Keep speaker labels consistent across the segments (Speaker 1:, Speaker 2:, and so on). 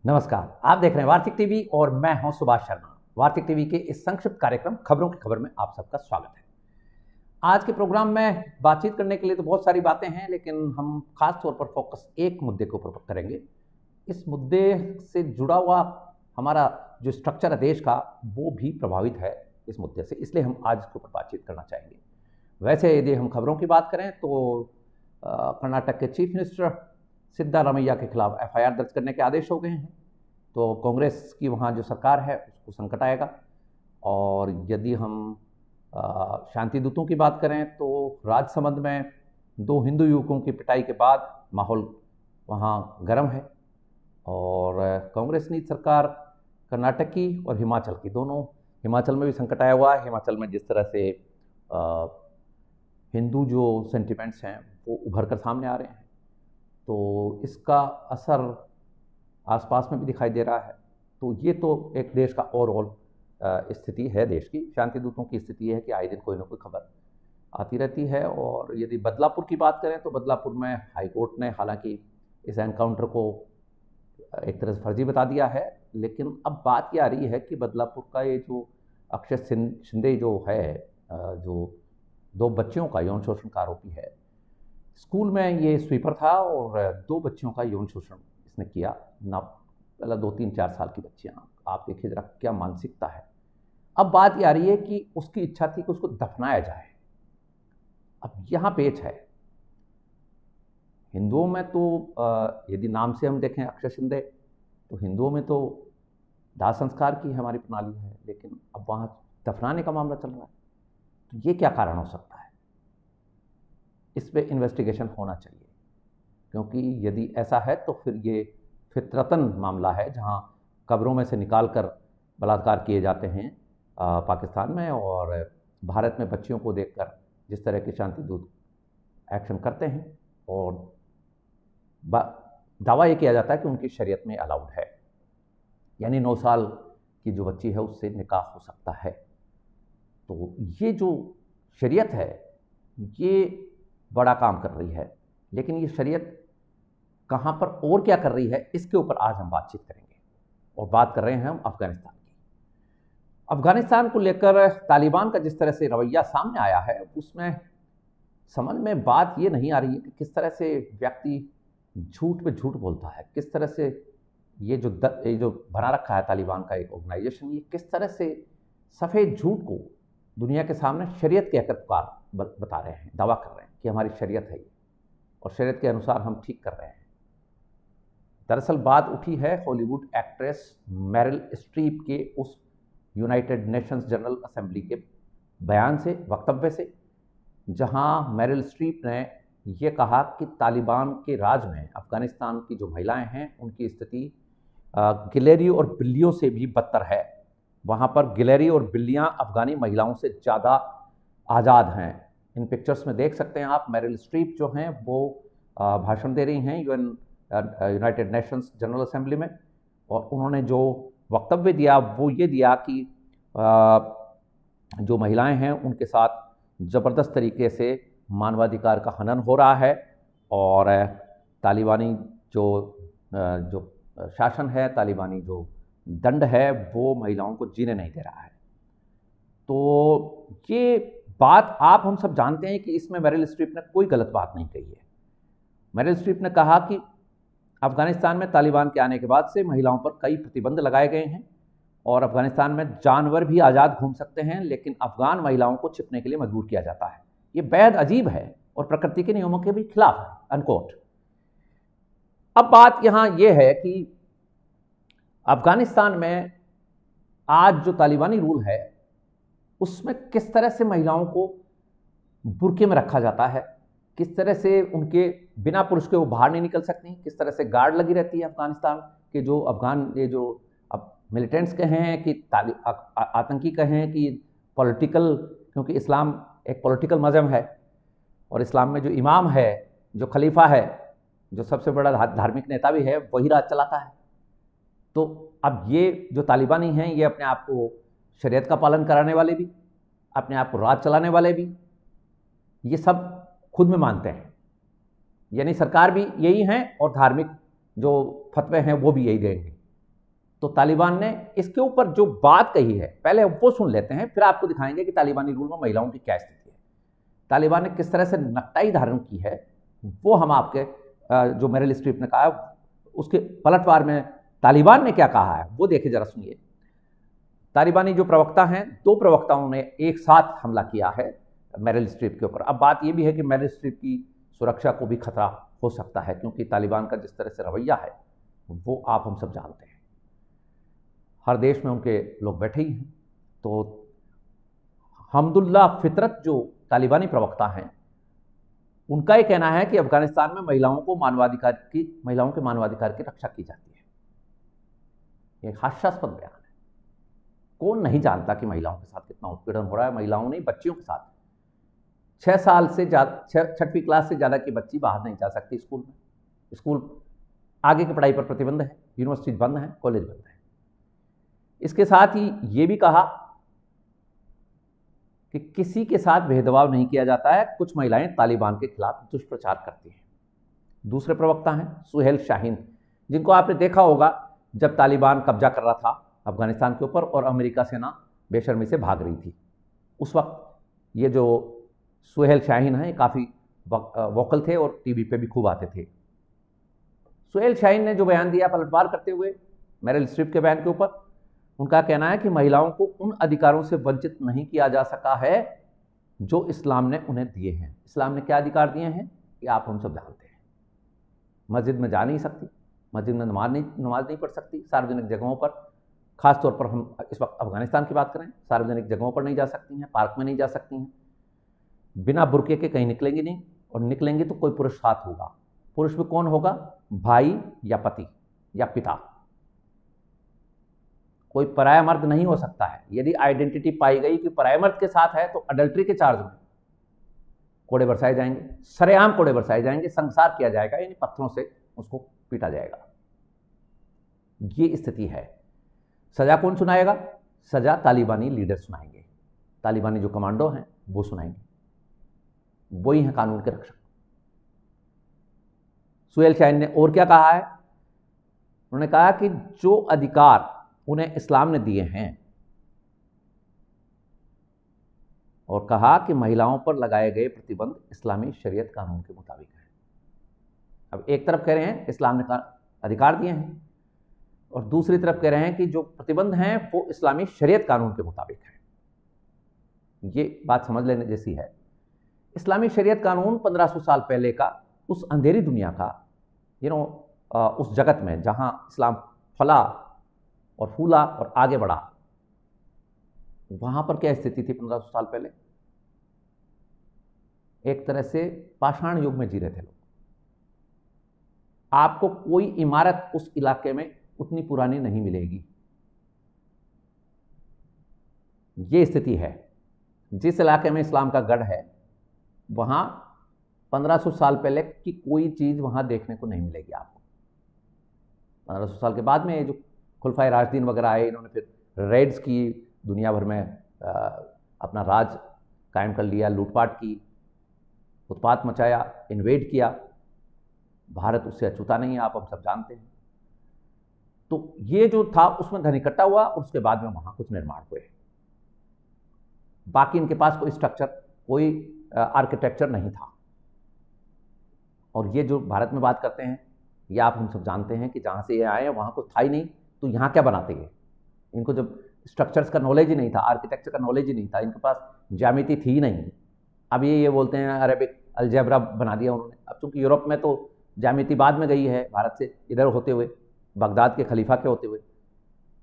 Speaker 1: नमस्कार, आप देख रहे हैं वार्तिक टीवी और मैं हूं सुभाष शर्मा। वार्तिक टीवी के इस संक्षिप्त कार्यक्रम खबरों की खबर में आप सबका स्वागत है। आज के प्रोग्राम में बातचीत करने के लिए तो बहुत सारी बातें हैं, लेकिन हम खास तौर पर फोकस एक मुद्दे के ऊपर करेंगे। इस मुद्दे से जुड़ा हुआ हमारा जो स्ट्रक्चर है देश का, वो भी प्रभावित है इस मुद्दे से, इसलिए हम आज इसके ऊपर बातचीत करना चाहेंगे। वैसे यदि हम खबरों की बात करें तो कर्नाटक के चीफ मिनिस्टर सिद्धारमैया के खिलाफ एफआईआर दर्ज करने के आदेश हो गए हैं, तो कांग्रेस की वहाँ जो सरकार है उसको संकट आएगा। और यदि हम शांति दूतों की बात करें तो राजसमंद में 2 हिंदू युवकों की पिटाई के बाद माहौल वहाँ गर्म है। और कांग्रेस नीति सरकार कर्नाटक की और हिमाचल की, दोनों, हिमाचल में भी संकट आया हुआ है। हिमाचल में जिस तरह से हिंदू जो सेंटिमेंट्स हैं वो उभर कर सामने आ रहे हैं, तो इसका असर आसपास में भी दिखाई दे रहा है। तो ये तो एक देश का ओवरऑल स्थिति है देश की। शांति दूतों की स्थिति है कि आए दिन कोई ना कोई खबर आती रहती है। और यदि बदलापुर की बात करें तो बदलापुर में हाईकोर्ट ने हालांकि इस एनकाउंटर को एक तरह से फर्जी बता दिया है, लेकिन अब बात ये आ रही है कि बदलापुर का ये जो अक्षय शिंदे जो है, जो 2 बच्चियों का यौन शोषण का आरोपी है, स्कूल में ये स्वीपर था और 2 बच्चियों का यौन शोषण इसने किया। ना पहला 2-3-4 साल की बच्चियां, आप देखिए जरा क्या मानसिकता है। अब बात ये आ रही है कि उसकी इच्छा थी कि उसको दफनाया जाए। अब यहाँ पेच है। हिंदुओं में तो यदि नाम से हम देखें अक्षय शिंदे, तो हिंदुओं में तो दाह संस्कार की हमारी प्रणाली है, लेकिन अब वहाँ दफनाने का मामला चल रहा है। तो ये क्या कारण हो सकता है? इस पे इन्वेस्टिगेशन होना चाहिए, क्योंकि यदि ऐसा है तो फिर ये फितरतन मामला है, जहां कब्रों में से निकाल कर बलात्कार किए जाते हैं पाकिस्तान में, और भारत में बच्चियों को देखकर जिस तरह के शांति दूत एक्शन करते हैं, और दावा ये किया जाता है कि उनकी शरीयत में अलाउड है, यानी 9 साल की जो बच्ची है उससे निकाह हो सकता है। तो ये जो शरीयत है ये बड़ा काम कर रही है, लेकिन ये शरीयत कहाँ पर और क्या कर रही है, इसके ऊपर आज हम बातचीत करेंगे। और बात कर रहे हैं हम अफगानिस्तान की। अफगानिस्तान को लेकर तालिबान का जिस तरह से रवैया सामने आया है, उसमें समझ में बात ये नहीं आ रही है कि किस तरह से व्यक्ति झूठ पे झूठ बोलता है, किस तरह से ये जो बना रखा है तालिबान का एक ऑर्गेनाइजेशन, ये किस तरह से सफ़ेद झूठ को दुनिया के सामने शरीयत कहकर बता रहे हैं, दावा कर रहे हैं कि हमारी शरीयत है ये, और शरीयत के अनुसार हम ठीक कर रहे हैं। दरअसल बात उठी है हॉलीवुड एक्ट्रेस मेरिल स्ट्रीप के उस यूनाइटेड नेशंस जनरल असेंबली के बयान से, वक्तव्य से, जहां मेरिल स्ट्रीप ने ये कहा कि तालिबान के राज में अफगानिस्तान की जो महिलाएं हैं उनकी स्थिति गिलहरी और बिल्लियों से भी बदतर है। वहाँ पर गिलहरी और बिल्लियाँ अफगानी महिलाओं से ज़्यादा आज़ाद हैं। इन पिक्चर्स में देख सकते हैं आप, मेरिल स्ट्रीप जो हैं वो भाषण दे रही हैं यूनाइटेड नेशंस जनरल असेंबली में, और उन्होंने जो वक्तव्य दिया वो ये दिया कि जो महिलाएं हैं उनके साथ ज़बरदस्त तरीके से मानवाधिकार का हनन हो रहा है, और तालिबानी जो शासन है, तालिबानी जो दंड है, वो महिलाओं को जीने नहीं दे रहा है। तो ये बात आप हम सब जानते हैं कि इसमें मेरिल स्ट्रीप ने कोई गलत बात नहीं कही है। मेरिल स्ट्रीप ने कहा कि अफगानिस्तान में तालिबान के आने के बाद से महिलाओं पर कई प्रतिबंध लगाए गए हैं, और अफगानिस्तान में जानवर भी आज़ाद घूम सकते हैं, लेकिन अफगान महिलाओं को छिपने के लिए मजबूर किया जाता है। ये बेहद अजीब है और प्रकृति के नियमों के भी खिलाफ है, अनकोट। अब बात यहाँ ये है कि अफगानिस्तान में आज जो तालिबानी रूल है उसमें किस तरह से महिलाओं को बुर्के में रखा जाता है, किस तरह से उनके बिना पुरुष के वो बाहर नहीं निकल सकती, किस तरह से गार्ड लगी रहती है अफगानिस्तान के जो अफगान, ये जो अब मिलिटेंट्स कहें कि आतंकी कहें कि पॉलिटिकल, क्योंकि इस्लाम एक पॉलिटिकल मज़हब है, और इस्लाम में जो इमाम है, जो खलीफा है, जो सबसे बड़ा धार्मिक नेता भी है, वही राज चलाता है। तो अब ये जो तालिबानी हैं ये अपने आप को शरीयत का पालन कराने वाले भी, अपने आप को राज चलाने वाले भी, ये सब खुद में मानते हैं। यानी सरकार भी यही है और धार्मिक जो फतवे हैं वो भी यही देंगे। तो तालिबान ने इसके ऊपर जो बात कही है, पहले वो सुन लेते हैं, फिर आपको दिखाएंगे कि तालिबानी रूल में महिलाओं की क्या स्थिति है, तालिबान ने किस तरह से नक्काई धारण की है। वो हम आपके जो मेरिल स्ट्रीप ने कहा उसके पलटवार में तालिबान ने क्या कहा है वो देखे, जरा सुनिए। तालिबानी जो प्रवक्ता हैं, 2 प्रवक्ताओं ने एक साथ हमला किया है मेरिल स्ट्रीप के ऊपर। अब बात यह भी है कि मेरिल स्ट्रीप की सुरक्षा को भी खतरा हो सकता है, क्योंकि तालिबान का जिस तरह से रवैया है वो आप हम सब जानते हैं। हर देश में उनके लोग बैठे ही हैं। तो हमदुल्ला फितरत जो तालिबानी प्रवक्ता हैं, उनका ये कहना है कि अफगानिस्तान में महिलाओं के मानवाधिकार की रक्षा की जाती है। एक हास्यास्पद बयान है। कौन नहीं जानता कि महिलाओं के साथ कितना उत्पीड़न हो रहा है, महिलाओं नहीं बच्चियों के साथ। 6 साल से ज़्यादा, 6वीं क्लास से ज़्यादा की बच्ची बाहर नहीं जा सकती स्कूल में। स्कूल आगे की पढ़ाई पर प्रतिबंध है, यूनिवर्सिटी बंद है, कॉलेज बंद है। इसके साथ ही ये भी कहा कि किसी के साथ भेदभाव नहीं किया जाता है, कुछ महिलाएं तालिबान के खिलाफ दुष्प्रचार करती हैं। दूसरे प्रवक्ता हैं सुहेल शाहीन, जिनको आपने देखा होगा जब तालिबान कब्जा कर रहा था अफगानिस्तान के ऊपर और अमेरिका सेना बेशर्मी से भाग रही थी। उस वक्त ये जो सुहेल शाहीन हैं काफ़ी वोकल थे और टीवी पे भी खूब आते थे। सुहेल शाहीन ने जो बयान दिया पलटवार करते हुए मेरिल स्ट्रीप के बयान के ऊपर, उनका कहना है कि महिलाओं को उन अधिकारों से वंचित नहीं किया जा सका है जो इस्लाम ने उन्हें दिए हैं। इस्लाम ने क्या अधिकार दिए हैं ये आप हम सब जानते हैं। मस्जिद में जा नहीं सकती, मस्जिद में नमाज नहीं पढ़ सकती, सार्वजनिक जगहों पर, खासतौर पर हम इस वक्त अफगानिस्तान की बात करें, सार्वजनिक जगहों पर नहीं जा सकती हैं, पार्क में नहीं जा सकती हैं, बिना बुर्के के कहीं निकलेंगी नहीं, और निकलेंगी तो कोई पुरुष साथ होगा। पुरुष में कौन होगा? भाई या पति या पिता। कोई पराया मर्द नहीं हो सकता है। यदि आइडेंटिटी पाई गई कि पराया मर्द के साथ है तो अडल्ट्री के चार्ज में कोड़े बरसाए जाएंगे, सरेआम कोड़े बरसाए जाएंगे, संसार किया जाएगा, यानी पत्थरों से उसको पीटा जाएगा। ये स्थिति है। सजा कौन सुनाएगा? सजा तालिबानी लीडर सुनाएंगे, तालिबानी जो कमांडो हैं वो सुनाएंगे, वही हैं कानून के रक्षक। सुहेल शाहीन ने और क्या कहा है? उन्होंने कहा कि जो अधिकार उन्हें इस्लाम ने दिए हैं, और कहा कि महिलाओं पर लगाए गए प्रतिबंध इस्लामी शरीयत कानून के मुताबिक है। अब एक तरफ कह रहे हैं इस्लाम ने अधिकार दिए हैं, और दूसरी तरफ कह रहे हैं कि जो प्रतिबंध हैं वो इस्लामी शरीयत कानून के मुताबिक है। ये बात समझ लेने जैसी है। इस्लामी शरीयत कानून 1500 साल पहले का, उस अंधेरी दुनिया का, उस जगत में जहां इस्लाम फला और फूला और आगे बढ़ा, वहां पर क्या स्थिति थी 1500 साल पहले? एक तरह से पाषाण युग में जी रहे थे लोग। आपको कोई इमारत उस इलाके में उतनी पुरानी नहीं मिलेगी। ये स्थिति है। जिस इलाके में इस्लाम का गढ़ है वहां 1500 साल पहले की कोई चीज वहां देखने को नहीं मिलेगी आपको। 1500 साल के बाद में ये जो खुलफाए राशिदीन वगैरह आए, इन्होंने फिर रेड्स की, दुनिया भर में अपना राज कायम कर लिया, लूटपाट की, उत्पात मचाया, इन्वेड किया। भारत उससे अछूता नहीं है, आप हम सब जानते हैं। तो ये जो था उसमें धन इकट्ठा हुआ और उसके बाद में वहां कुछ निर्माण हुए। बाकी इनके पास कोई स्ट्रक्चर, कोई आर्किटेक्चर नहीं था। और ये जो भारत में बात करते हैं, ये आप हम सब जानते हैं कि जहाँ से ये आए हैं वहाँ कुछ था ही नहीं, तो यहाँ क्या बनाते हैं? इनको जब स्ट्रक्चर्स का नॉलेज ही नहीं था, आर्किटेक्चर का नॉलेज ही नहीं था, इनके पास ज्यामिति थी ही नहीं। अब ये बोलते हैं अरेबिक अलजेब्रा बना दिया उन्होंने। अब चूंकि यूरोप में तो ज्यामिति बाद में गई है, भारत से इधर होते हुए, बगदाद के खलीफा के होते हुए।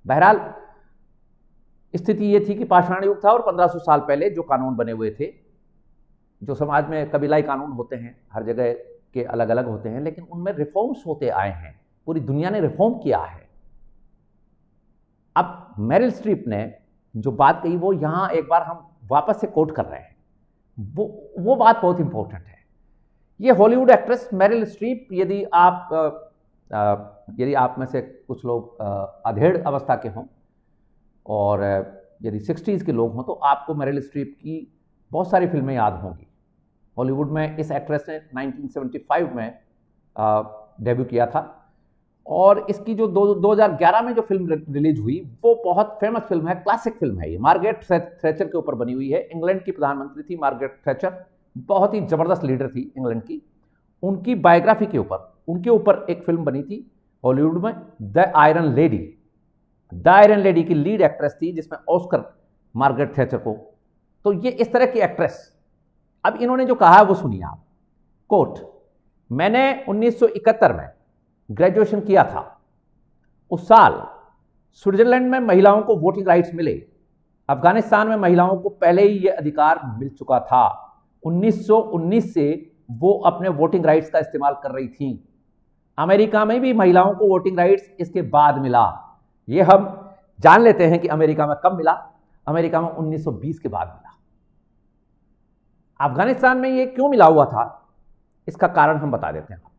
Speaker 1: बहरहाल स्थिति ये थी कि पाषाण युग था और 1500 साल पहले जो कानून बने हुए थे, जो समाज में कबीलाई कानून होते हैं, हर जगह के अलग अलग होते हैं, लेकिन उनमें रिफॉर्म्स होते आए हैं। पूरी दुनिया ने रिफॉर्म किया है। अब मेरिल स्ट्रीप ने जो बात कही वो यहां एक बार हम वापस से कोट कर रहे हैं। वो बात बहुत इंपॉर्टेंट है। ये हॉलीवुड एक्ट्रेस मेरिल स्ट्रीप, यदि आप में से कुछ लोग अधेड़ अवस्था के हों और यदि 60s के लोग हों तो आपको मेरिल स्ट्रीप की बहुत सारी फिल्में याद होंगी। हॉलीवुड में इस एक्ट्रेस ने 1975 में डेब्यू किया था और इसकी जो 2011 में जो फिल्म रिलीज हुई वो बहुत फेमस फिल्म है, क्लासिक फिल्म है। ये मार्गरेट थैचर के ऊपर बनी हुई है। इंग्लैंड की प्रधानमंत्री थी मार्गरेट थैचर, बहुत ही जबरदस्त लीडर थी इंग्लैंड की। उनकी बायोग्राफी के ऊपर उनके ऊपर एक फिल्म बनी थी हॉलीवुड में, the iron lady. The iron lady की लीड एक्ट्रेस थी जिसमें ऑस्कर मार्गरेट थैचर को। तो ये इस तरह की एक्ट्रेस। अब इन्होंने जो कहा है वो सुनिए आप, कोट, मैंने 1971 में ग्रेजुएशन किया था। उस साल स्विट्जरलैंड में महिलाओं को वोटिंग राइट्स मिले। अफगानिस्तान में महिलाओं को पहले ही यह अधिकार मिल चुका था। 1919 से वो अपने वोटिंग राइट्स का इस्तेमाल कर रही थी। अमेरिका में भी महिलाओं को वोटिंग राइट्स इसके बाद मिला। ये हम जान लेते हैं कि अमेरिका में कब मिला। अमेरिका में 1920 के बाद मिला। अफगानिस्तान में ये क्यों मिला हुआ था, इसका कारण हम बता देते हैं आपको।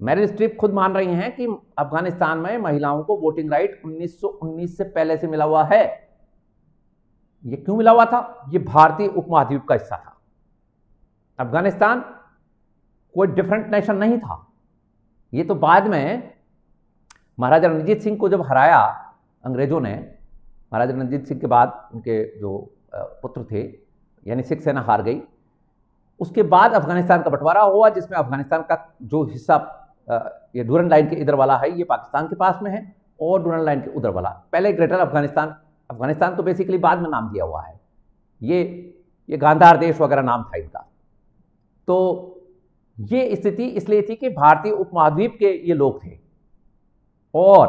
Speaker 1: मेरिल स्ट्रीप खुद मान रही हैं कि अफगानिस्तान में महिलाओं को वोटिंग राइट 1919 से पहले से मिला हुआ है। ये क्यों मिला हुआ था? ये भारतीय उपमहाद्वीप का हिस्सा था। अफगानिस्तान कोई डिफरेंट नेशन नहीं था। ये तो बाद में महाराजा रणजीत सिंह को जब हराया अंग्रेजों ने, महाराजा रणजीत सिंह के बाद उनके जो पुत्र थे, यानी सिख सेना हार गई। उसके बाद अफगानिस्तान का बंटवारा हुआ, जिसमें अफगानिस्तान का जो हिस्सा ये डूरन लाइन के इधर वाला है, ये पाकिस्तान के पास में है, और डूरन लाइन के उधर वाला पहले ग्रेटर अफगानिस्तान। अफगानिस्तान तो बेसिकली बाद में नाम दिया हुआ है। ये गांधार देश वगैरह नाम था इनका। तो ये स्थिति इसलिए थी कि भारतीय उपमहाद्वीप के ये लोग थे, और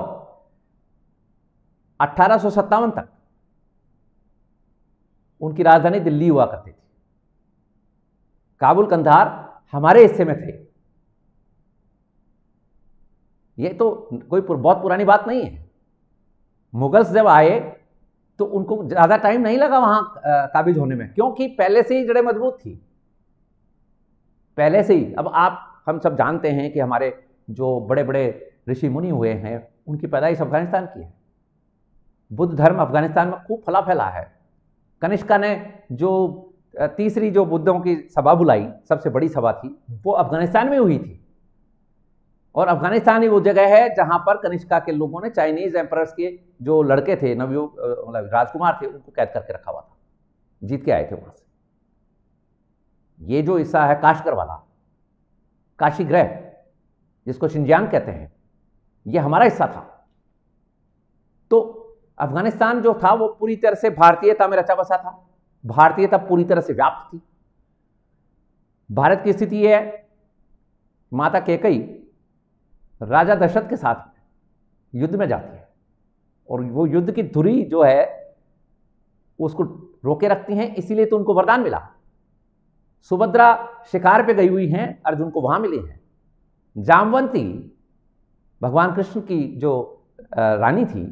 Speaker 1: 1857 तक उनकी राजधानी दिल्ली हुआ करती थी। काबुल कंधार हमारे हिस्से में थे। ये तो कोई बहुत पुरानी बात नहीं है। मुगल्स जब आए तो उनको ज्यादा टाइम नहीं लगा वहां काबिज होने में, क्योंकि पहले से ही जड़ें मजबूत थी, पहले से ही। अब हम सब जानते हैं कि हमारे जो बड़े बड़े ऋषि मुनि हुए हैं, उनकी पैदाइश अफगानिस्तान की है। बुद्ध धर्म अफगानिस्तान में खूब फला फैला है। कनिष्का ने जो तीसरी जो बुद्धों की सभा बुलाई, सबसे बड़ी सभा थी, वो अफगानिस्तान में हुई थी। और अफगानिस्तान ही वो जगह है जहां पर कनिष्का के लोगों ने चाइनीज एम्परर्स के जो लड़के थे, मतलब राजकुमार थे, उनको कैद करके रखा हुआ था। जीत के आए थे वहां से। ये जो हिस्सा है काशगर वाला, काशी ग्रह जिसको शिनजियांग कहते हैं, ये हमारा हिस्सा था। तो अफगानिस्तान जो था वो पूरी तरह से भारतीयता में रचा बसा था। भारतीयता पूरी तरह से व्याप्त थी। भारत की स्थिति है, माता कैकेयी राजा दशरथ के साथ युद्ध में जाती है, और वो युद्ध की धुरी जो है उसको रोके रखती हैं, इसीलिए तो उनको वरदान मिला। सुभद्रा शिकार पे गई हुई हैं, अर्जुन को वहां मिली हैं। जामवंती भगवान कृष्ण की जो रानी थी,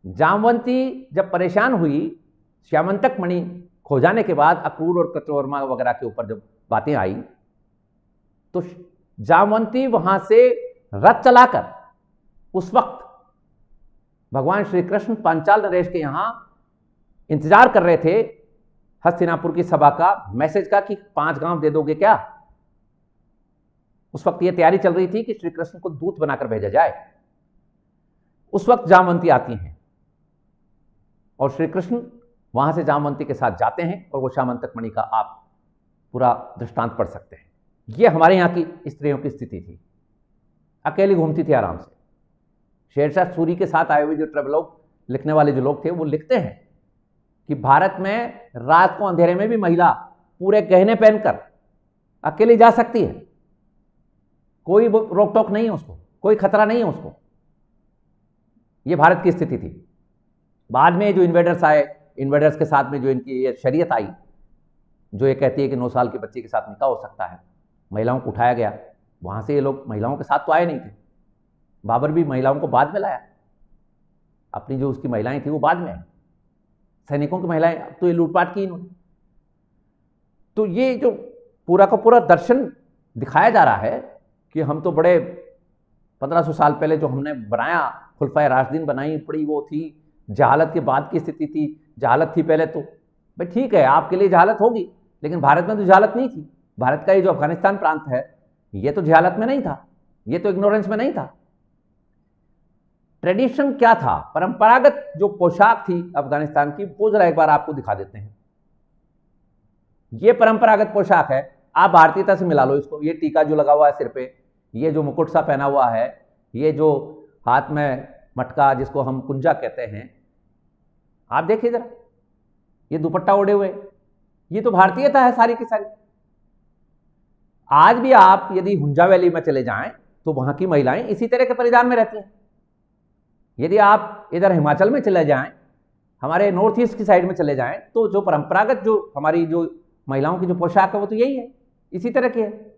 Speaker 1: जामवंती जब परेशान हुई, श्यामंतक मणि खो जाने के बाद अक्रूर और कृतवर्मा वगैरह के ऊपर जब बातें आई, तो जामवंती वहां से रथ चलाकर उस वक्त भगवान श्री कृष्ण पांचाल नरेश के यहां इंतजार कर रहे थे हस्तिनापुर की सभा का मैसेज का कि 5 गांव दे दोगे क्या। उस वक्त यह तैयारी चल रही थी कि श्री कृष्ण को दूत बनाकर भेजा जाए। उस वक्त जामवंती आती हैं और श्री कृष्ण वहां से जामवंती के साथ जाते हैं, और वो श्यामंतक मणि का आप पूरा दृष्टांत पढ़ सकते हैं। ये हमारे यहाँ की स्त्रियों की स्थिति थी। अकेली घूमती थी आराम से। शेरशाह सूरी के साथ आए हुए जो ट्रेवलॉग लिखने वाले जो लोग थे, वो लिखते हैं कि भारत में रात को अंधेरे में भी महिला पूरे गहने पहनकर अकेली जा सकती है, कोई रोक टोक नहीं है उसको, कोई खतरा नहीं है उसको। ये भारत की स्थिति थी। बाद में जो इन्वेडर्स आए, इन्वेडर्स के साथ में जो इनकी ये शरीयत आई, जो ये कहती है कि 9 साल के बच्चे के साथ निकाह हो सकता है, महिलाओं को उठाया गया। वहां से ये लोग महिलाओं के साथ तो आए नहीं थे। बाबर भी महिलाओं को बाद में लाया, अपनी जो उसकी महिलाएं थी वो बाद में आई। सैनिकों की महिलाएं, अब तो ये लूटपाट की इन्होंने। तो ये जो पूरा का पूरा दर्शन दिखाया जा रहा है कि हम तो बड़े 1500 साल पहले जो हमने बनाया, खुलफाए राशिदीन बनाई, बड़ी वो थी, जहालत के बाद की स्थिति थी। जहालत थी पहले तो भाई ठीक है, आपके लिए जहालत होगी, लेकिन भारत में तो जहालत नहीं थी। भारत का ये जो अफगानिस्तान प्रांत है, ये तो जहालत में नहीं था। ये तो इग्नोरेंस में नहीं था। ट्रेडिशन क्या था, परंपरागत जो पोशाक थी अफगानिस्तान की, वो जरा एक बार आपको दिखा देते हैं। ये परंपरागत पोशाक है, आप भारतीयता से मिला लो इसको। ये टीका जो लगा हुआ है सिर पे, ये जो मुकुट सा पहना हुआ है, ये जो हाथ में मटका जिसको हम कुंजा कहते हैं, आप देखिए जरा, ये दुपट्टा ओढ़े हुए, ये तो भारतीयता है सारी की सारी। आज भी आप यदि हुंजा वैली में चले जाएं तो वहां की महिलाएं इसी तरह के परिधान में रहती हैं। यदि आप इधर हिमाचल में चले जाएं, हमारे नॉर्थ ईस्ट की साइड में चले जाएं, तो जो परंपरागत जो हमारी जो महिलाओं की जो पोशाक है वो तो यही है, इसी तरह की है।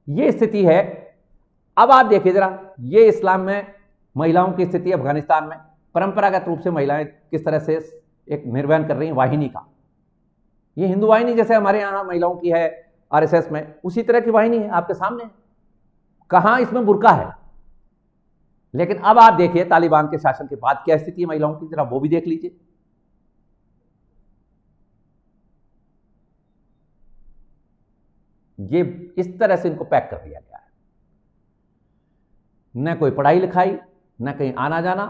Speaker 1: ये स्थिति है। अब आप देखिए जरा, ये इस्लाम में महिलाओं की स्थिति अफगानिस्तान में, परंपरागत रूप से महिलाएं किस तरह से एक निर्वहन कर रही हैं वाहिनी का। ये हिंदू वाहिनी जैसे हमारे यहां महिलाओं की है आरएसएस में, उसी तरह की वाहिनी है आपके सामने। कहां इसमें बुर्का है। लेकिन अब आप देखिए तालिबान के शासन के बाद क्या स्थिति है महिलाओं की, जरा वो भी देख लीजिए। ये इस तरह से इनको पैक कर दिया गया है, न कोई पढ़ाई लिखाई, न कहीं आना जाना।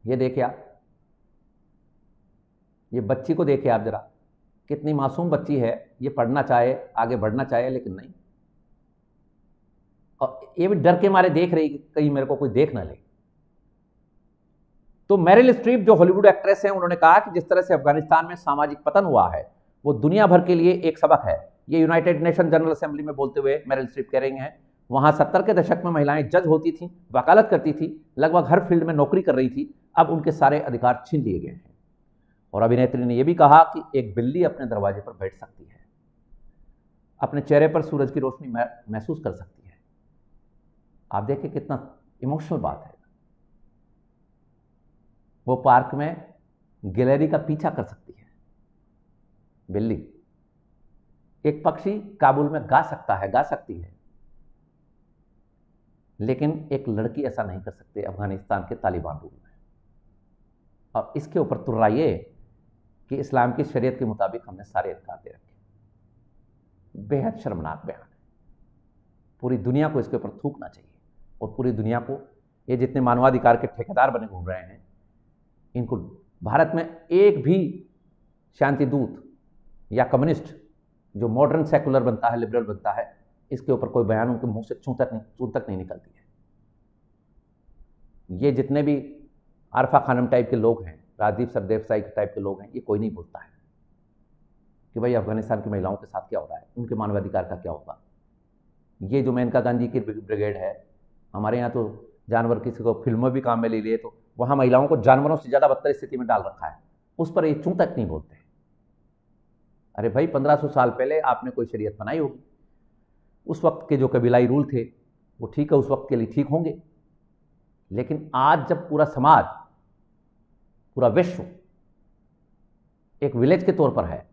Speaker 1: ये देखिए आप, ये बच्ची को देखिए आप जरा, कितनी मासूम बच्ची है। ये पढ़ना चाहे, आगे बढ़ना चाहे, लेकिन नहीं। और ये भी डर के मारे देख रही कि कहीं मेरे को कोई देख ना ले। तो मेरिल स्ट्रीप जो हॉलीवुड एक्ट्रेस है, उन्होंने कहा कि जिस तरह से अफगानिस्तान में सामाजिक पतन हुआ है वो दुनिया भर के लिए एक सबक है। ये यूनाइटेड नेशन जनरल असेंबली में बोलते हुए मेरिल स्ट्रीप कह रही हैं, वहां 70 के दशक में महिलाएं जज होती थीं, वकालत करती थी, लगभग हर फील्ड में नौकरी कर रही थी। अब उनके सारे अधिकार छीन लिए गए हैं। और अभिनेत्री ने यह भी कहा कि एक बिल्ली अपने दरवाजे पर बैठ सकती है, अपने चेहरे पर सूरज की रोशनी महसूस कर सकती है। आप देखिए कितना इमोशनल बात है। वो पार्क में गैलरी का पीछा कर सकती है बिल्ली। एक पक्षी काबुल में गा सकती है, लेकिन एक लड़की ऐसा नहीं कर सकती अफगानिस्तान के तालिबान रूल में। और इसके ऊपर तुर्रा ये कि इस्लाम की शरीयत के मुताबिक हमने सारे अधिकार दे रखे। बेहद शर्मनाक बयान है। पूरी दुनिया को इसके ऊपर थूकना चाहिए, और पूरी दुनिया को, ये जितने मानवाधिकार के ठेकेदार बने घूम रहे हैं, इनको भारत में एक भी शांति दूत या कम्युनिस्ट जो मॉडर्न सेकुलर बनता है, लिबरल बनता है, इसके ऊपर कोई बयान उनके मुंह से चूं तक नहीं निकलती है। ये जितने भी आरफा खानम टाइप के लोग हैं, राजदीप सरदेसाई टाइप के लोग हैं, ये कोई नहीं बोलता है कि भाई अफगानिस्तान की महिलाओं के साथ क्या हो रहा है, उनके मानवाधिकार का क्या होगा। ये जो मेनका गांधी की ब्रिगेड है, हमारे यहाँ तो जानवर किसी को फिल्म में भी काम में ले लिए, तो वहाँ महिलाओं को जानवरों से ज़्यादा बदतर स्थिति में डाल रखा है, उस पर ये चूं तक नहीं बोलते। अरे भाई 1500 साल पहले आपने कोई शरीयत बनाई होगी, उस वक्त के जो कबीलाई रूल थे वो ठीक है, उस वक्त के लिए ठीक होंगे। लेकिन आज जब पूरा समाज, पूरा विश्व एक विलेज के तौर पर है,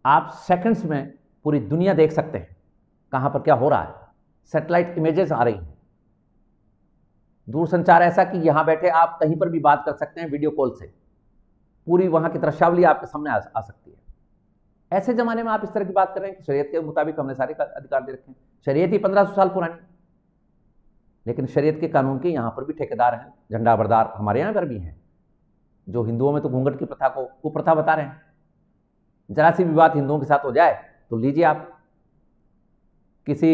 Speaker 1: आप सेकंड्स में पूरी दुनिया देख सकते हैं कहां पर क्या हो रहा है। सैटेलाइट इमेजेस आ रही हैं, दूरसंचार ऐसा कि यहां बैठे आप कहीं पर भी बात कर सकते हैं वीडियो कॉल से, पूरी वहां की दृश्यावली आपके सामने आ सकती है। ऐसे जमाने में आप इस तरह की बात कर रहे हैं कि शरीयत के मुताबिक हमने सारे अधिकार दे रखे हैं। शरीयत ही 1500 साल पुरानी, लेकिन शरीयत के कानून के यहां पर भी ठेकेदार हैं, झंडा बरदार हमारे यहां पर भी हैं, जो हिंदुओं में तो घूंघट की प्रथा को कुप्रथा बता रहे हैं। जरा सी भी बात हिंदुओं के साथ हो जाए तो लीजिए आप, किसी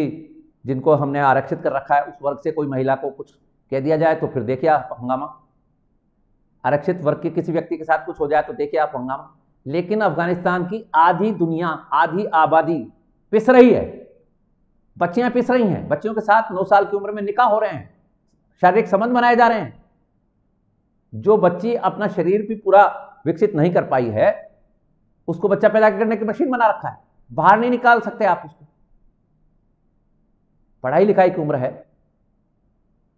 Speaker 1: जिनको हमने आरक्षित कर रखा है उस वर्ग से कोई महिला को कुछ कह दिया जाए तो फिर देखिए आप हंगामा। आरक्षित वर्ग के किसी व्यक्ति के साथ कुछ हो जाए तो देखिए आप हंगामा। लेकिन अफगानिस्तान की आधी दुनिया, आधी आबादी पिस रही है, बच्चियां पिस रही हैं, बच्चियों के साथ 9 साल की उम्र में निकाह हो रहे हैं, शारीरिक संबंध बनाए जा रहे हैं। जो बच्ची अपना शरीर भी पूरा विकसित नहीं कर पाई है, उसको बच्चा पैदा करने की मशीन बना रखा है, बाहर नहीं निकाल सकते आप उसको। पढ़ाई लिखाई की उम्र है,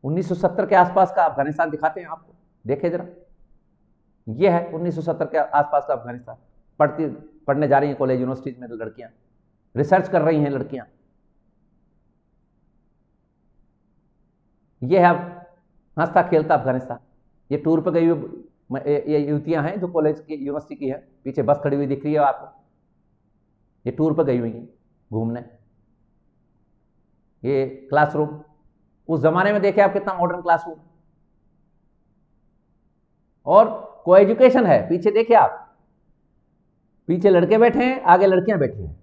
Speaker 1: 1970 के आसपास का अफगानिस्तान दिखाते हैं आपको, देखिए जरा। ये है 1970 के आसपास का अफगानिस्तान। पढ़ने जा रही हैं कॉलेज यूनिवर्सिटीज में लड़कियां, रिसर्च कर रही हैं लड़कियां। ये है हंसता खेलता अफगानिस्तान। ये टूर पर गई हुई ये युवतियां हैं जो कॉलेज की यूनिवर्सिटी की है, पीछे बस खड़ी हुई दिख रही है आपको। ये टूर पर गई हुई हैं घूमने। ये क्लासरूम, उस जमाने में देखे आप कितना मॉडर्न क्लासरूम, और को एजुकेशन है। पीछे देखिए आप, पीछे लड़के बैठे हैं, आगे लड़कियां बैठी हैं।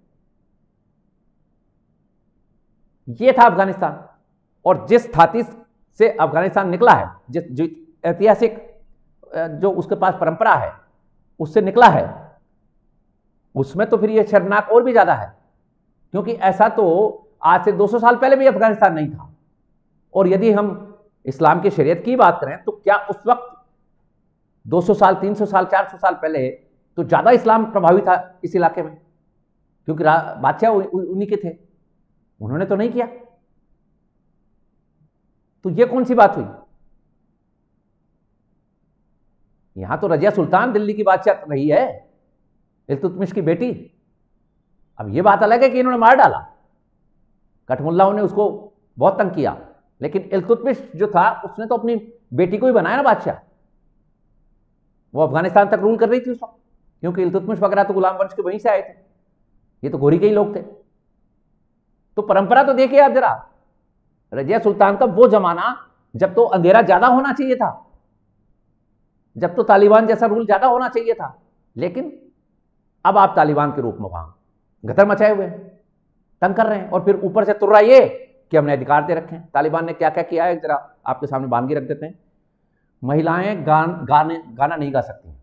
Speaker 1: ये था अफगानिस्तान। और जिस छाती से अफगानिस्तान निकला है, जिस जो ऐतिहासिक जो उसके पास परंपरा है उससे निकला है, उसमें तो फिर ये शर्मनाक और भी ज्यादा है, क्योंकि ऐसा तो आज से 200 साल पहले भी अफगानिस्तान नहीं था। और यदि हम इस्लाम की शरीयत की बात करें तो क्या उस वक्त 200 साल, 300 साल, 400 साल पहले तो ज्यादा इस्लाम प्रभावी था इस इलाके में, क्योंकि बादशाह उन्हीं के थे, उन्होंने तो नहीं किया। तो ये कौन सी बात हुई? यहां तो रजिया सुल्तान दिल्ली की बादशाह रही है, इल्तुतमिश की बेटी। अब ये बात अलग है कि इन्होंने मार डाला, कठमुल्लाओं ने उसको बहुत तंग किया, लेकिन इल्तुतमिश जो था उसने तो अपनी बेटी को ही बनाया ना बादशाह। वो अफगानिस्तान तक रूल कर रही थी उस वक्त, क्योंकि इल्तुतमिश वगैरह तो गुलाम वंश के वहीं से आए थे, ये तो गोरी के ही लोग थे। तो परंपरा तो देखिए आप जरा, रजिया सुल्तान का वो जमाना जब तो अंधेरा ज्यादा होना चाहिए था, जब तो तालिबान जैसा रूल ज्यादा होना चाहिए था, लेकिन अब आप तालिबान के रूप में वहां गदर मचाए हुए हैं, तंग कर रहे हैं, और फिर ऊपर से तुर्रा ये कि हमने अधिकार दे रखे हैं। तालिबान ने क्या क्या किया है जरा आपके सामने बानगी रख देते हैं। महिलाएं गाना नहीं गा सकती हैं,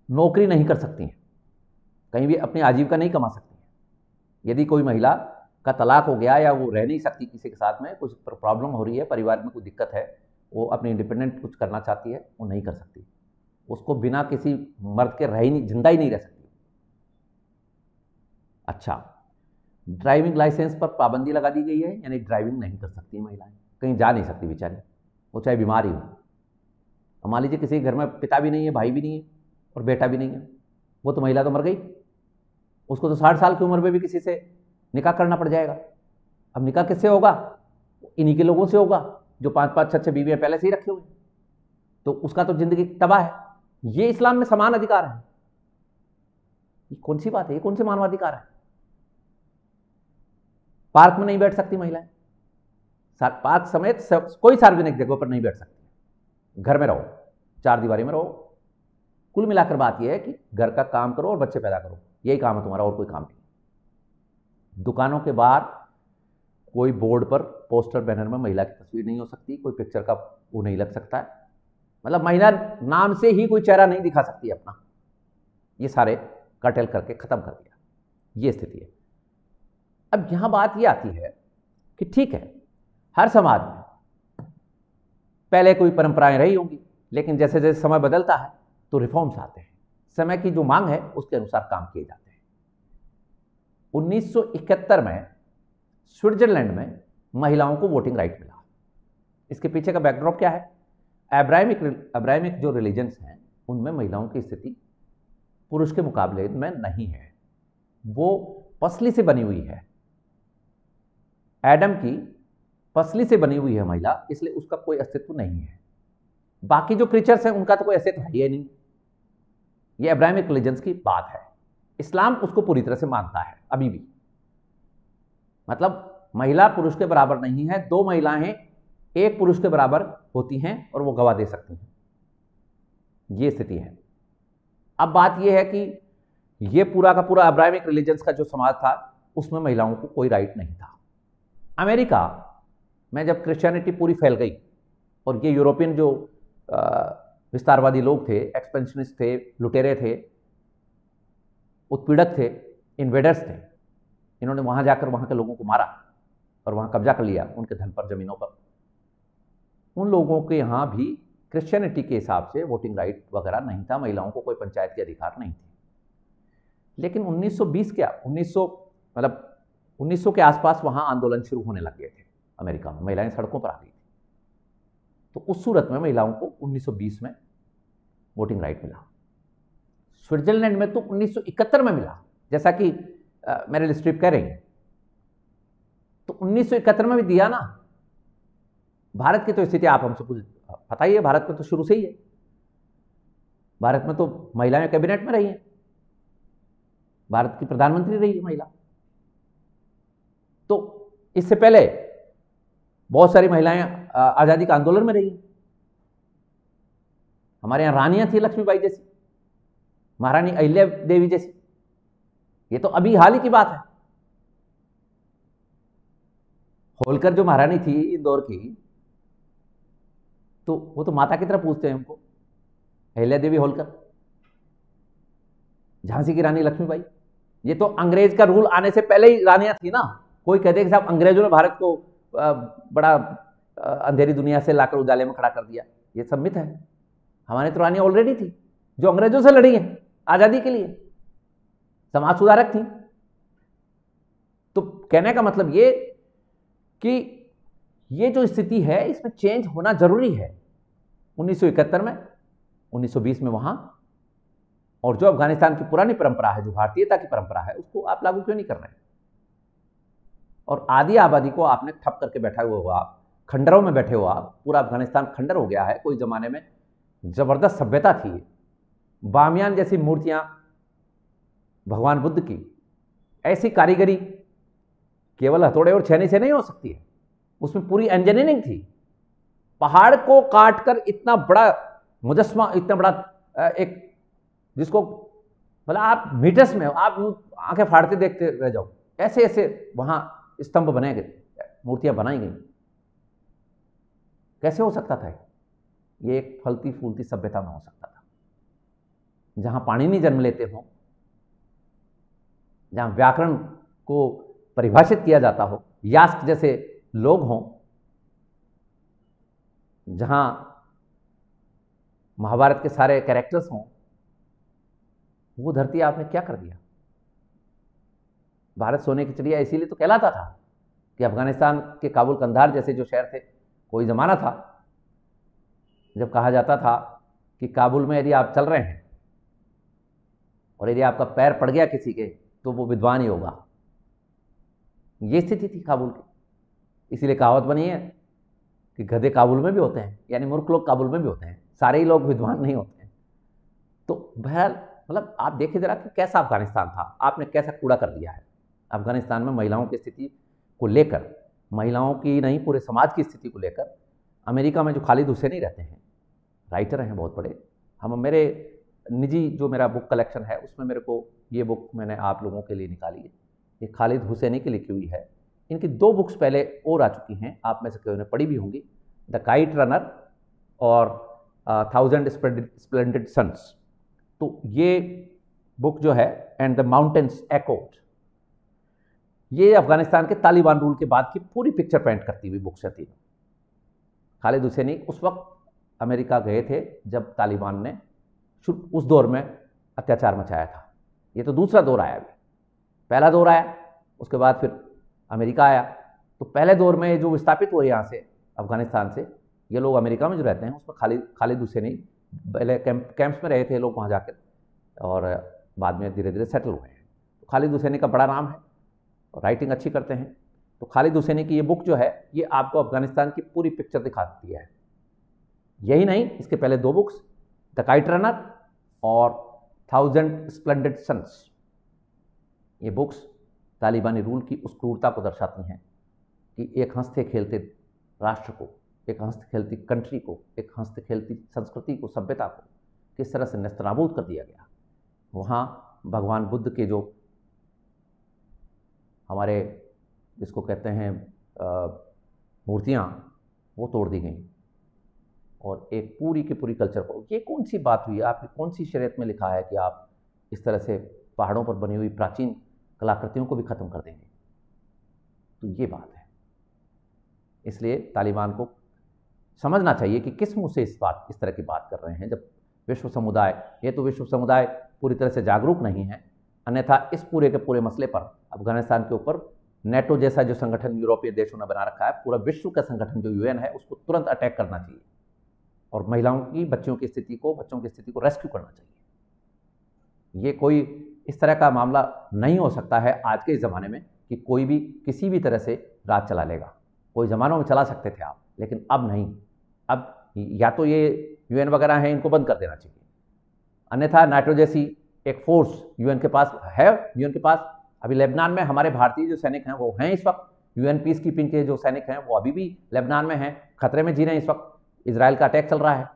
Speaker 1: नौकरी नहीं कर सकती हैं, कहीं भी अपनी आजीविका नहीं कमा सकती हैं। यदि कोई महिला का तलाक हो गया या वो रह नहीं सकती किसी के साथ में, कुछ प्रॉब्लम हो रही है, परिवार में कोई दिक्कत है, वो अपनी इंडिपेंडेंट कुछ करना चाहती है, वो नहीं कर सकती, उसको बिना किसी मर्द के रह ही नहीं, जिंदा ही नहीं रह सकती। अच्छा, ड्राइविंग लाइसेंस पर पाबंदी लगा दी गई है, यानी ड्राइविंग नहीं कर सकती महिलाएं, कहीं जा नहीं सकती बेचारी, वो चाहे बीमार ही हो। मान लीजिए किसी घर में पिता भी नहीं है, भाई भी नहीं है और बेटा भी नहीं है, वो तो महिला तो मर गई, उसको तो 60 साल की उम्र में भी किसी से निकाह करना पड़ जाएगा। अब निकाह किससे होगा? इन्हीं के लोगों से होगा जो 5-5, 6-6 बीवियां पहले से ही रखे हुए, तो उसका तो जिंदगी तबाह है। ये इस्लाम में समान अधिकार है, ये कौन सी बात है? ये कौन से मानवाधिकार है? पार्क में नहीं बैठ सकती महिलाएं, पार्क समेत कोई सार्वजनिक जगहों पर नहीं बैठ सकती, घर में रहो, 4 दीवारी में रहो। कुल मिलाकर बात यह है कि घर का काम करो और बच्चे पैदा करो, यही काम है तुम्हारा, और कोई काम नहीं। दुकानों के बाहर कोई बोर्ड पर, पोस्टर बैनर में महिला की तस्वीर नहीं हो सकती, कोई पिक्चर का वो नहीं लग सकता है, मतलब महिला नाम से ही कोई चेहरा नहीं दिखा सकती अपना। ये सारे कर्टेल करके खत्म कर दिया, ये स्थिति है। अब यहां बात ये आती है कि ठीक है, हर समाज में पहले कोई परंपराएं रही होंगी, लेकिन जैसे जैसे समय बदलता है तो रिफॉर्म्स आते हैं, समय की जो मांग है उसके अनुसार काम किए जाते हैं। 1971 में स्विट्जरलैंड में महिलाओं को वोटिंग राइट मिला। इसके पीछे का बैकड्रॉप क्या है? अब्राहमिक जो रिलीजन्स हैं उनमें महिलाओं की स्थिति पुरुष के मुकाबले में नहीं है, वो पसली से बनी हुई है, एडम की पसली से बनी हुई है महिला, इसलिए उसका कोई अस्तित्व नहीं है। बाकी जो क्रीचर्स हैं उनका तो कोई अस्तित्व है ही नहीं। ये अब्राहमिक रिलीजन्स की बात है, इस्लाम उसको पूरी तरह से मानता है अभी भी, मतलब महिला पुरुष के बराबर नहीं है, 2 महिलाएं एक पुरुष के बराबर होती हैं और वो गवाह दे सकती हैं, ये स्थिति है। अब बात यह है कि ये पूरा का पूरा अब्राहमिक रिलीजन्स का जो समाज था उसमें महिलाओं को कोई राइट नहीं था। अमेरिका में जब क्रिश्चियनिटी पूरी फैल गई और ये यूरोपियन जो विस्तारवादी लोग थे, एक्सपेंशनिस्ट थे, लुटेरे थे, उत्पीड़क थे, इन्वेडर्स थे, इन्होंने वहां जाकर वहां के लोगों को मारा और वहां कब्जा कर लिया उनके धन पर, जमीनों पर। उन लोगों के यहां भी क्रिश्चियनिटी के हिसाब से वोटिंग राइट वगैरह नहीं था, महिलाओं को कोई पंचायत के अधिकार नहीं थे। लेकिन 1920 क्या 1900 के आसपास वहां आंदोलन शुरू होने लग गए थे अमेरिका में, महिलाएं सड़कों पर आ गई थी। तो उस सूरत में महिलाओं को 1920 में वोटिंग राइट मिला। स्विट्जरलैंड में तो 1971 में मिला, जैसा कि मेरिल स्ट्रीप कह रही हैं। तो 1971 में भी दिया ना। भारत की तो स्थिति आप हमसे कुछ पता ही है, भारत में तो शुरू से ही है, भारत में तो महिलाएं कैबिनेट में रही हैं, भारत की प्रधानमंत्री रही है महिला। तो इससे पहले बहुत सारी महिलाएं आज़ादी का आंदोलन में रही। हमारे यहाँ रानियां थी, लक्ष्मीबाई जैसी, महारानी अहिल्या देवी जैसी। ये तो अभी हाल ही की बात है। होलकर जो महारानी थी इंदौर की, तो वो तो माता की तरह पूछते हैं हमको, अहिल्या देवी होलकर। झांसी की रानी लक्ष्मीबाई, ये तो अंग्रेज का रूल आने से पहले ही रानियां थी ना। कोई कहते कि साहब अंग्रेजों ने भारत को बड़ा अंधेरी दुनिया से लाकर उजाले में खड़ा कर दिया, ये सब मिथ है। हमारी तो रानियां ऑलरेडी थी जो अंग्रेजों से लड़ी हैं आजादी के लिए, समाज सुधारक थी। तो कहने का मतलब ये कि ये जो स्थिति है इसमें चेंज होना जरूरी है। 1971 में, 1920 में वहां, और जो अफगानिस्तान की पुरानी परंपरा है, जो भारतीयता की परंपरा है, उसको आप लागू क्यों नहीं कर रहे हैं? और आधी आबादी को आपने ठप करके बैठा हुआ हो, आप खंडरों में बैठे हो, आप पूरा अफगानिस्तान खंडर हो गया है। कोई जमाने में जबरदस्त सभ्यता थी, बामियान जैसी मूर्तियां भगवान बुद्ध की, ऐसी कारीगरी केवल हथौड़े और छेनी से नहीं हो सकती है, उसमें पूरी इंजीनियरिंग थी। पहाड़ को काटकर इतना बड़ा मुजस्मा, इतना बड़ा एक, जिसको मतलब आप मीटर्स में आप आंखें फाड़ते देखते रह जाओ, ऐसे ऐसे वहां स्तंभ बने गए, मूर्तियां बनाई गई। कैसे हो सकता था? ये एक फलती फूलती सभ्यता में हो सकता था, जहां पाणिनि जन्म लेते हों, जहां व्याकरण को परिभाषित किया जाता हो, यास्क जैसे लोग हों, जहां महाभारत के सारे कैरेक्टर्स हों। वो धरती आपने क्या कर दिया? भारत सोने की चिड़िया इसीलिए तो कहलाता था कि अफगानिस्तान के काबुल कंधार जैसे जो शहर थे, कोई जमाना था जब कहा जाता था कि काबुल में यदि आप चल रहे हैं और यदि आपका पैर पड़ गया किसी के, तो वो विद्वान ही होगा। ये स्थिति थी काबुल की। इसीलिए कहावत बनी है कि गधे काबुल में भी होते हैं, यानी मूर्ख लोग काबुल में भी होते हैं, सारे ही लोग विद्वान नहीं होते हैं। तो बहरहाल मतलब आप देखिए जरा कि कैसा अफगानिस्तान था, आपने कैसा कूड़ा कर दिया है। अफगानिस्तान में महिलाओं की स्थिति को लेकर, महिलाओं की नहीं पूरे समाज की स्थिति को लेकर, अमेरिका में जो खालिद हुसैनी रहते हैं, राइटर हैं बहुत बड़े, हम मेरे निजी जो मेरा बुक कलेक्शन है उसमें मेरे को ये बुक मैंने आप लोगों के लिए निकाली है। ये खालिद हुसैनी की लिखी हुई है। इनकी 2 बुक्स पहले और आ चुकी हैं, आप में से कई ने पढ़ी भी होंगी, द काइट रनर और 1000 स्प्लेंडेड सन्स। तो ये बुक जो है, एंड द माउंटेन्स एकोड, ये अफगानिस्तान के तालिबान रूल के बाद की पूरी पिक्चर पेंट करती हुई बुक्स थी। खालिद हुसैनी उस वक्त अमेरिका गए थे जब तालिबान ने उस दौर में अत्याचार मचाया था। ये तो दूसरा दौर आया, अभी पहला दौर आया, उसके बाद फिर अमेरिका आया। तो पहले दौर में जो विस्थापित हुए यहाँ से, अफगानिस्तान से, ये लोग अमेरिका में जो रहते हैं, उसमें खालिद हुसैनी पहले कैंप्स में रहे थे लोग वहाँ जाकर, और बाद में धीरे धीरे सेटल हुए हैं। तो खालिद हुसैनी का बड़ा नाम है, राइटिंग अच्छी करते हैं। तो खालिद हुसैनी की ये बुक जो है, ये आपको अफगानिस्तान की पूरी पिक्चर दिखाती है। यही नहीं, इसके पहले 2 बुक्स, द काइट रनर और 1000 स्प्लेंडेड सन्स, ये बुक्स तालिबानी रूल की उस क्रूरता को दर्शाती हैं कि एक हंसते खेलते राष्ट्र को, एक हंसते खेलती कंट्री को, एक हंसते खेलती संस्कृति को, सभ्यता को किस तरह से नेस्तनाबूद कर दिया गया। वहाँ भगवान बुद्ध के जो हमारे जिसको कहते हैं मूर्तियाँ, वो तोड़ दी गई, और एक पूरी की पूरी कल्चर को, ये कौन सी बात हुई? आपकी कौन सी शरीयत में लिखा है कि आप इस तरह से पहाड़ों पर बनी हुई प्राचीन कलाकृतियों को भी ख़त्म कर देंगे? तो ये बात है। इसलिए तालिबान को समझना चाहिए कि किस मुंह से इस तरह की बात कर रहे हैं, जब विश्व समुदाय, ये तो विश्व समुदाय पूरी तरह से जागरूक नहीं है। अन्यथा इस पूरे के पूरे मसले पर, अफगानिस्तान के ऊपर नेटो जैसा जो संगठन यूरोपीय देशों ने बना रखा है, पूरा विश्व का संगठन जो यूएन है, उसको तुरंत अटैक करना चाहिए और महिलाओं की, बच्चों की स्थिति को रेस्क्यू करना चाहिए। ये कोई इस तरह का मामला नहीं हो सकता है आज के इस ज़माने में कि कोई भी किसी भी तरह से राज चला लेगा। कोई ज़मानों में चला सकते थे आप, लेकिन अब नहीं। अब या तो ये यूएन वगैरह हैं, इनको बंद कर देना चाहिए, अन्यथा नाटो जैसी एक फोर्स यूएन के पास है। यूएन के पास अभी लेबनान में हमारे भारतीय जो सैनिक हैं वो हैं इस वक्त, यूएन पीस कीपिंग के जो सैनिक हैं वो अभी भी लेबनान में हैं, खतरे में जी रहे हैं। इस वक्त इजराइल का अटैक चल रहा है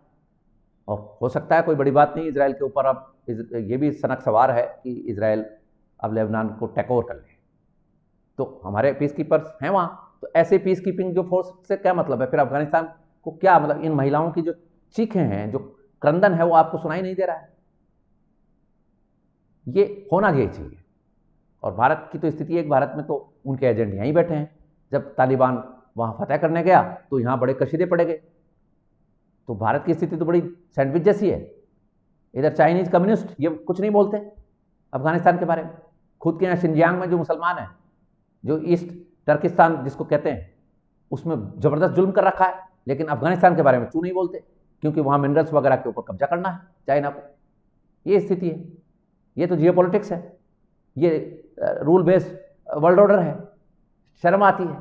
Speaker 1: और हो सकता है कोई बड़ी बात नहीं इजराइल के ऊपर अब ये भी सनक सवार है कि इजराइल अब लेबनान को टेक ओवर कर ले, तो हमारे पीस कीपर्स हैं वहाँ। तो ऐसे पीस कीपिंग जो फोर्स से क्या मतलब है? फिर अफगानिस्तान को क्या मतलब? इन महिलाओं की जो चीखें हैं, जो क्रंदन है, वो आपको सुनाई नहीं दे रहा है? ये होना यही चाहिए। और भारत की तो स्थिति है, भारत में तो उनके एजेंट यहीं बैठे हैं। जब तालिबान वहाँ फतेह करने गया तो यहाँ बड़े कशीदे पड़े गए। तो भारत की स्थिति तो बड़ी सैंडविच जैसी है। इधर चाइनीज कम्युनिस्ट ये कुछ नहीं बोलते अफगानिस्तान के बारे में। खुद के यहाँ शिनजियांग में जो मुसलमान हैं, जो ईस्ट टर्किस्तान जिसको कहते हैं, उसमें ज़बरदस्त जुल्म कर रखा है, लेकिन अफगानिस्तान के बारे में क्यों नहीं बोलते? क्योंकि वहाँ मिनरल्स वगैरह के ऊपर कब्जा करना है चाइना को। ये स्थिति है। ये तो जियोपॉलिटिक्स है, ये रूल बेस्ड वर्ल्ड ऑर्डर है। शर्म आती है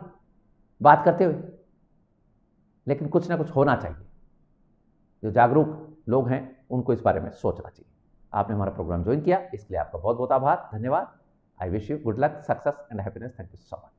Speaker 1: बात करते हुए, लेकिन कुछ ना कुछ होना चाहिए। जो जागरूक लोग हैं उनको इस बारे में सोचना चाहिए। आपने हमारा प्रोग्राम ज्वाइन किया, इसके लिए आपका बहुत बहुत आभार, धन्यवाद। I wish you good luck, success and happiness. Thank you so much.